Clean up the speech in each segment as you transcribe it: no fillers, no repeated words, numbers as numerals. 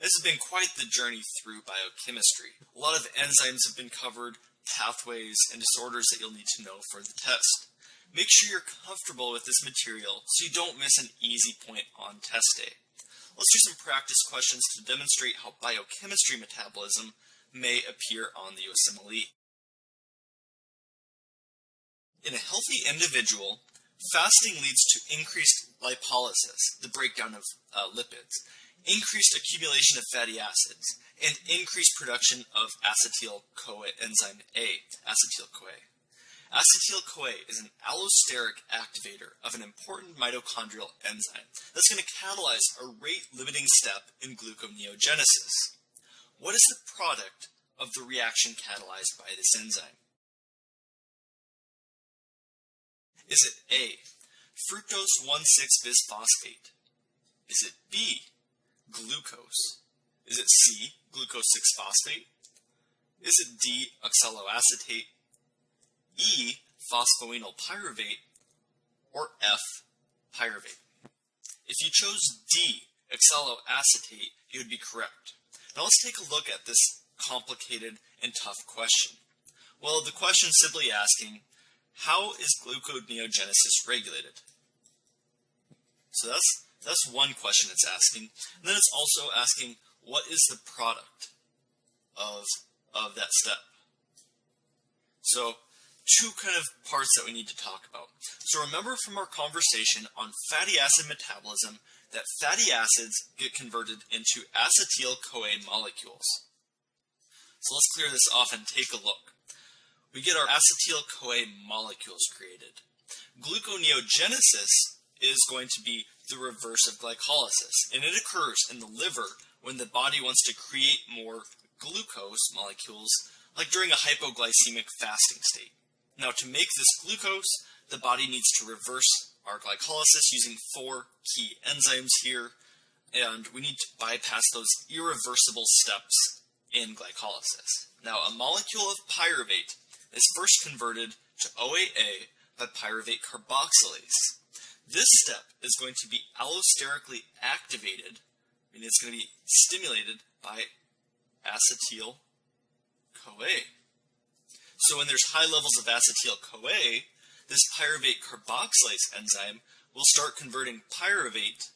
This has been quite the journey through biochemistry. A lot of enzymes have been covered, pathways, and disorders that you'll need to know for the test. Make sure you're comfortable with this material so you don't miss an easy point on test day. Let's do some practice questions to demonstrate how biochemistry metabolism may appear on the USMLE. In a healthy individual, fasting leads to increased lipolysis, the breakdown of lipids, increased accumulation of fatty acids, and increased production of acetyl-CoA enzyme A, acetyl-CoA. Acetyl-CoA is an allosteric activator of an important mitochondrial enzyme that's going to catalyze a rate-limiting step in gluconeogenesis. What is the product of the reaction catalyzed by this enzyme? Is it A, fructose 1,6-bisphosphate? Is it B, glucose? Is it C, glucose 6-phosphate? Is it D, oxaloacetate? E, phosphoenol pyruvate? Or F, pyruvate? If you chose D, oxaloacetate, you would be correct. Now let's take a look at this complicated and tough question. Well, the question is simply asking, how is gluconeogenesis regulated? So that's one question it's asking. And then it's also asking, what is the product of that step? So, two kind of parts that we need to talk about. So remember from our conversation on fatty acid metabolism that fatty acids get converted into acetyl-CoA molecules. So let's clear this off and take a look. We get our acetyl-CoA molecules created. Gluconeogenesis is going to be the reverse of glycolysis, and it occurs in the liver when the body wants to create more glucose molecules, like during a hypoglycemic fasting state. Now, to make this glucose, the body needs to reverse our glycolysis using 4 key enzymes here, and we need to bypass those irreversible steps in glycolysis. Now, a molecule of pyruvate is first converted to OAA by pyruvate carboxylase. This step is going to be allosterically activated, and it's going to be stimulated by acetyl-CoA. So when there's high levels of acetyl-CoA, this pyruvate carboxylase enzyme will start converting pyruvate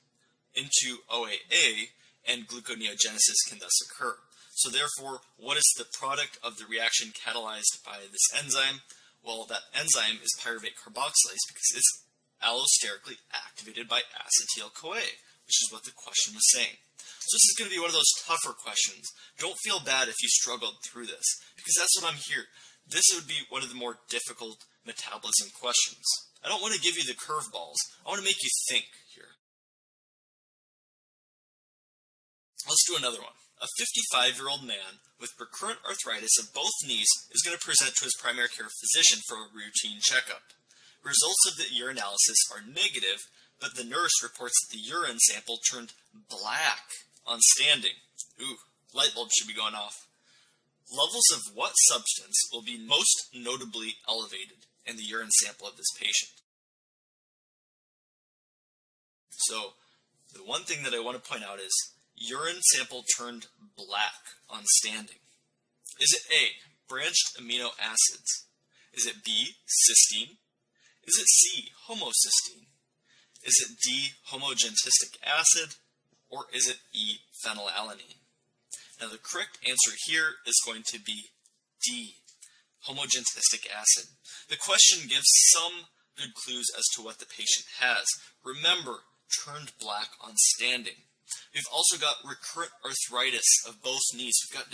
into OAA, and gluconeogenesis can thus occur. So therefore, what is the product of the reaction catalyzed by this enzyme? Well, that enzyme is pyruvate carboxylase because it's allosterically activated by acetyl-CoA, which is what the question was saying. So this is going to be one of those tougher questions. Don't feel bad if you struggled through this, because that's what I'm here. This would be one of the more difficult metabolism questions. I don't want to give you the curveballs. I want to make you think here. Let's do another one. A 55-year-old man with recurrent arthritis of both knees is going to present to his primary care physician for a routine checkup. Results of the urinalysis are negative, but the nurse reports that the urine sample turned black on standing. Ooh, light bulb should be going off. Levels of what substance will be most notably elevated in the urine sample of this patient? So, the one thing that I want to point out is urine sample turned black on standing. Is it A, branched amino acids? Is it B, cysteine? Is it C, homocysteine? Is it D, homogentistic acid? Or is it E, phenylalanine? Now the correct answer here is going to be D, homogentistic acid. The question gives some good clues as to what the patient has. Remember, turned black on standing. We've also got recurrent arthritis of both knees. We've got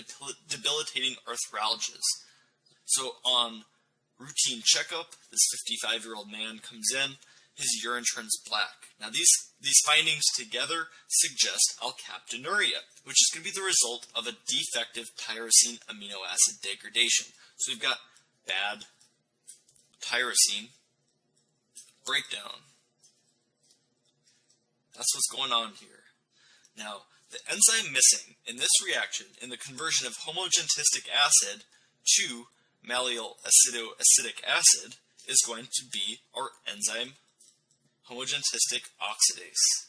debilitating arthralgias. So on routine checkup, this 55-year-old man comes in, his urine turns black. Now these findings together suggest alkaptonuria, which is going to be the result of a defective tyrosine amino acid degradation. So we've got bad tyrosine breakdown. That's what's going on here. Now, the enzyme missing in this reaction, in the conversion of homogentistic acid to mallyl acidoacetic acid, is going to be our enzyme homogentistic oxidase.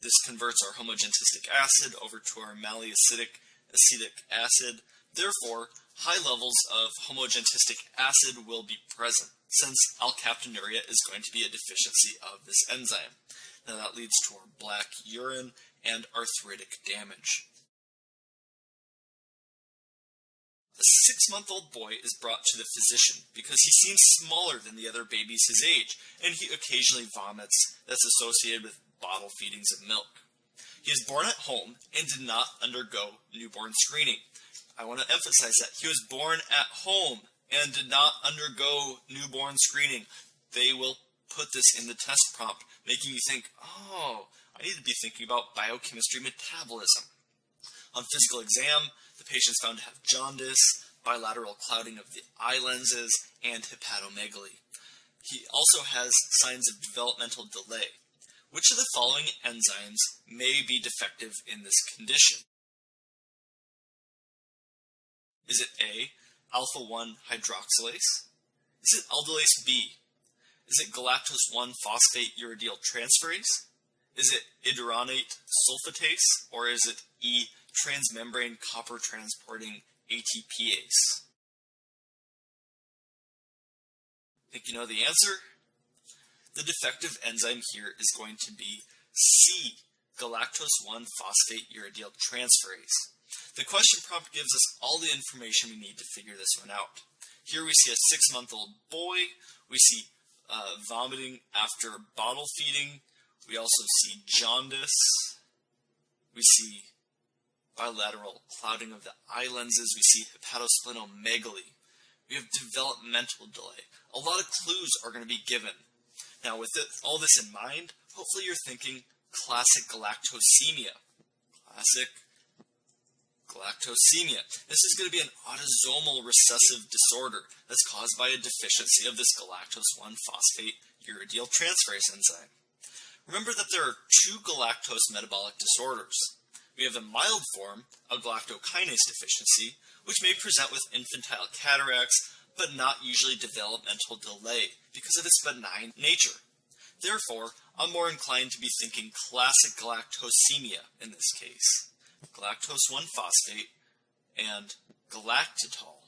This converts our homogentistic acid over to our malacetic acetic acid. Therefore, high levels of homogentistic acid will be present, since alkaptonuria is going to be a deficiency of this enzyme. Now that leads to our black urine and arthritic damage. A 6-month-old boy is brought to the physician because he seems smaller than the other babies his age, and he occasionally vomits that's associated with bottle feedings of milk. He is born at home and did not undergo newborn screening. I want to emphasize that. He was born at home and did not undergo newborn screening. They will put this in the test prompt, making you think, oh, I need to be thinking about biochemistry metabolism. On physical exam, the patient is found to have jaundice, bilateral clouding of the eye lenses, and hepatomegaly. He also has signs of developmental delay. Which of the following enzymes may be defective in this condition? Is it A, alpha-1 hydroxylase? Is it aldolase B? Is it galactose-1-phosphate uridyl transferase? Is it iduronate sulfatase? Or is it E, transmembrane copper transporting ATPase? Think you know the answer? The defective enzyme here is going to be C, galactose-1-phosphate uridyl transferase. The question prompt gives us all the information we need to figure this one out. Here we see a 6-month-old boy. We see vomiting after bottle feeding. We also see jaundice. We see bilateral clouding of the eye lenses. We see hepatosplenomegaly. We have developmental delay. A lot of clues are going to be given. Now, with all this in mind, hopefully you're thinking classic galactosemia. Classic galactosemia. This is going to be an autosomal recessive disorder that's caused by a deficiency of this galactose-1-phosphate uridyl transferase enzyme. Remember that there are 2 galactose metabolic disorders. We have a mild form, a galactokinase deficiency, which may present with infantile cataracts, but not usually developmental delay because of its benign nature. Therefore, I'm more inclined to be thinking classic galactosemia in this case. Galactose-1-phosphate and galactitol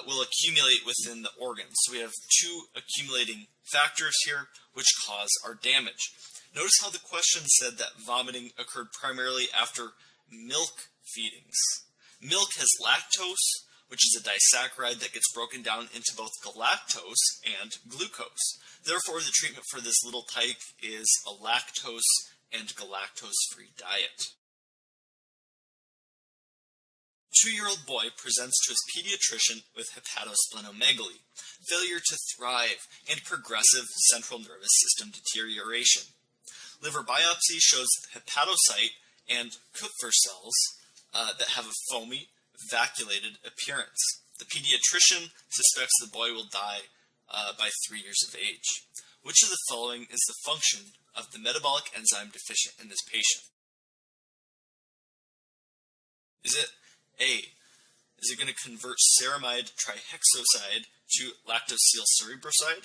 will accumulate within the organs. So we have 2 accumulating factors here which cause our damage. Notice how the question said that vomiting occurred primarily after milk feedings. Milk has lactose, which is a disaccharide that gets broken down into both galactose and glucose. Therefore, the treatment for this little tyke is a lactose and galactose-free diet. 2-year-old boy presents to his pediatrician with hepatosplenomegaly, failure to thrive, and progressive central nervous system deterioration. Liver biopsy shows hepatocyte and Kupffer cells that have a foamy, vacuolated appearance. The pediatrician suspects the boy will die by 3 years of age. Which of the following is the function of the metabolic enzyme deficient in this patient? Is it A, is it going to convert ceramide trihexoside to lactosyl cerebroside?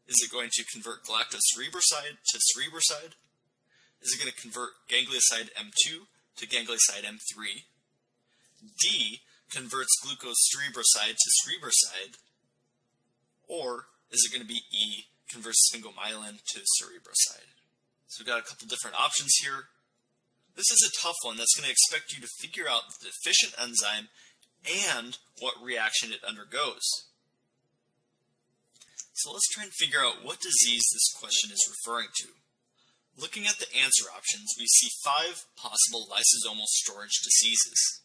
Is it going to convert galactocerebroside to cerebroside? Is it going to convert ganglioside M2 to ganglioside M3? D, converts glucose cerebroside to cerebroside? Or is it going to be E, converts sphingomyelin to cerebroside? So we've got a couple different options here. This is a tough one that's going to expect you to figure out the deficient enzyme and what reaction it undergoes. So let's try and figure out what disease this question is referring to. Looking at the answer options, we see 5 possible lysosomal storage diseases.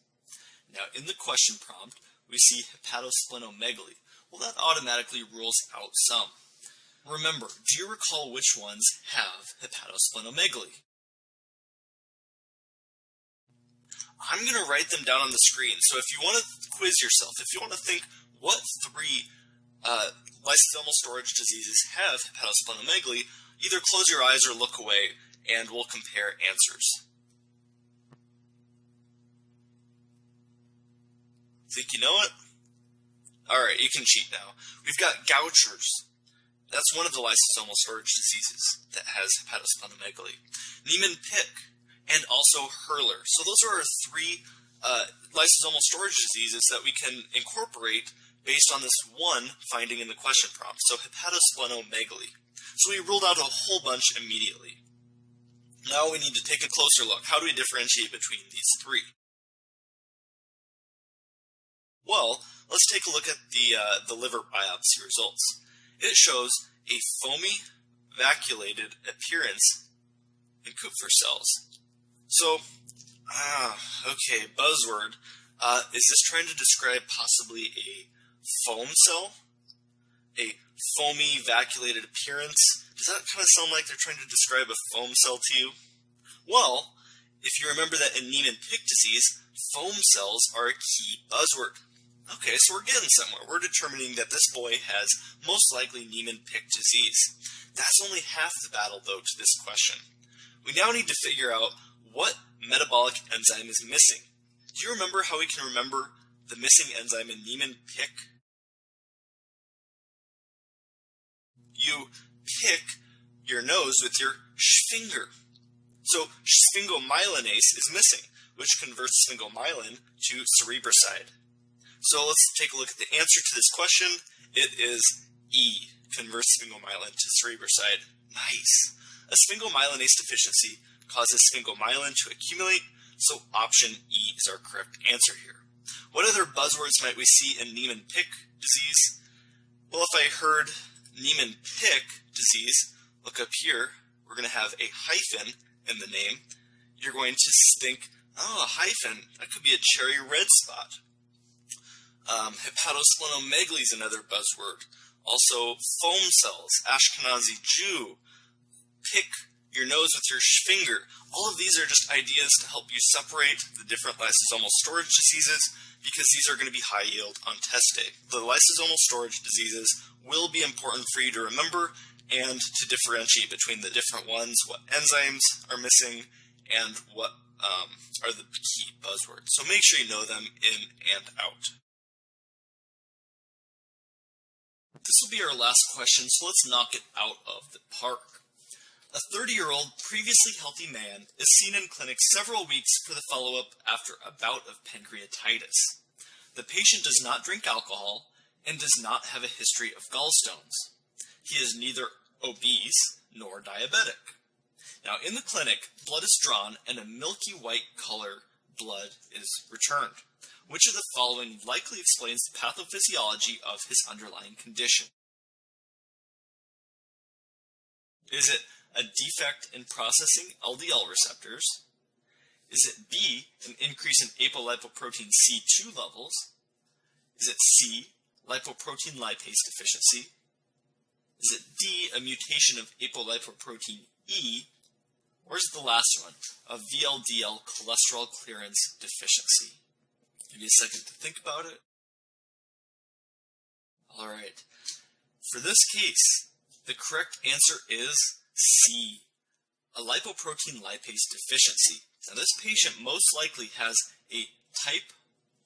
Now, in the question prompt, we see hepatosplenomegaly. Well, that automatically rules out some. Remember, do you recall which ones have hepatosplenomegaly? I'm going to write them down on the screen, so if you want to quiz yourself, if you want to think what 3 lysosomal storage diseases have hepatosplenomegaly, either close your eyes or look away, and we'll compare answers. Think you know it? Alright, you can cheat now. We've got Gaucher's. That's one of the lysosomal storage diseases that has hepatosplenomegaly. Niemann-Pick and also Hurler. So those are our three lysosomal storage diseases that we can incorporate based on this one finding in the question prompt. So hepatosplenomegaly. So we ruled out a whole bunch immediately. Now we need to take a closer look. How do we differentiate between these three? Well, let's take a look at the liver biopsy results. It shows a foamy, vacuolated appearance in Kupffer cells. So, okay, buzzword. Is this trying to describe possibly a foam cell? A foamy, vacuolated appearance? Does that kind of sound like they're trying to describe a foam cell to you? Well, if you remember that in Niemann-Pick disease, foam cells are a key buzzword. Okay, so we're getting somewhere. We're determining that this boy has most likely Niemann-Pick disease. That's only half the battle, though, to this question. We now need to figure out what metabolic enzyme is missing. Do you remember how we can remember the missing enzyme in Niemann-Pick? You pick your nose with your finger. So sphingomyelinase is missing, which converts sphingomyelin to cerebroside. So let's take a look at the answer to this question. It is E, converts sphingomyelin to cerebroside. Nice. A sphingomyelinase deficiency causes sphingomyelin to accumulate, so option E is our correct answer here. What other buzzwords might we see in Niemann-Pick disease? Well, if I heard Niemann-Pick disease, look up here, we're going to have a hyphen in the name. You're going to think, oh, a hyphen, that could be a cherry red spot. Hepatosplenomegaly is another buzzword. Also, foam cells, Ashkenazi Jew, pick your nose with your finger. All of these are just ideas to help you separate the different lysosomal storage diseases because these are going to be high yield on test day. The lysosomal storage diseases will be important for you to remember and to differentiate between the different ones, what enzymes are missing, and what are the key buzzwords. So make sure you know them in and out. This will be our last question, so let's knock it out of the park. A 30-year-old previously healthy man is seen in clinic several weeks for the follow-up after a bout of pancreatitis. The patient does not drink alcohol and does not have a history of gallstones. He is neither obese nor diabetic. Now, in the clinic, blood is drawn and a milky white color blood is returned. Which of the following likely explains the pathophysiology of his underlying condition? Is it a defect in processing LDL receptors? Is it B, an increase in apolipoprotein C2 levels? Is it C, lipoprotein lipase deficiency? Is it D, a mutation of apolipoprotein E? Or is it the last one, a VLDL cholesterol clearance deficiency? Give you a second to think about it. All right. For this case, the correct answer is C, a lipoprotein lipase deficiency. Now, this patient most likely has a type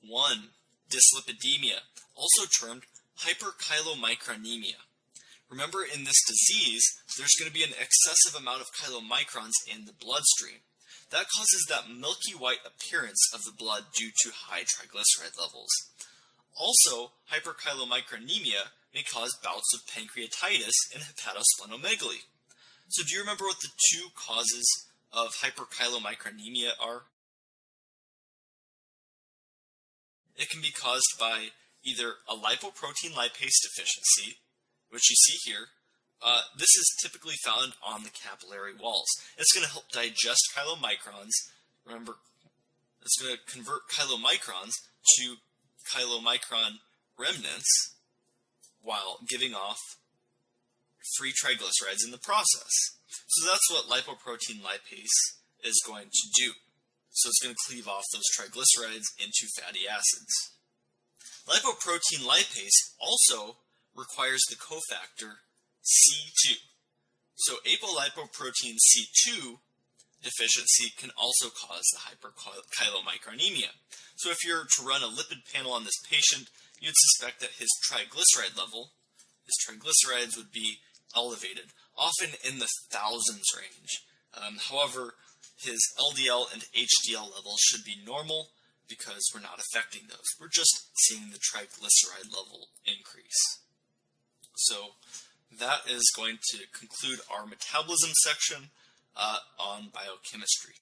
1 dyslipidemia, also termed hyperchylomicronemia. Remember, in this disease, there's going to be an excessive amount of chylomicrons in the bloodstream. That causes that milky white appearance of the blood due to high triglyceride levels. Also, hyperchylomicronemia may cause bouts of pancreatitis and hepatosplenomegaly. So do you remember what the two causes of hyperchylomicronemia are? It can be caused by either a lipoprotein lipase deficiency, which you see here. This is typically found on the capillary walls. It's going to help digest chylomicrons. Remember, it's going to convert chylomicrons to chylomicron remnants while giving off free triglycerides in the process. So that's what lipoprotein lipase is going to do. So it's going to cleave off those triglycerides into fatty acids. Lipoprotein lipase also requires the cofactor C2. So apolipoprotein C2 deficiency can also cause the hyperchylomicronemia. So if you're to run a lipid panel on this patient, you'd suspect that his triglyceride level, his triglycerides would be elevated, often in the thousands range. However, his LDL and HDL levels should be normal because we're not affecting those. We're just seeing the triglyceride level increase. So that is going to conclude our metabolism section on biochemistry.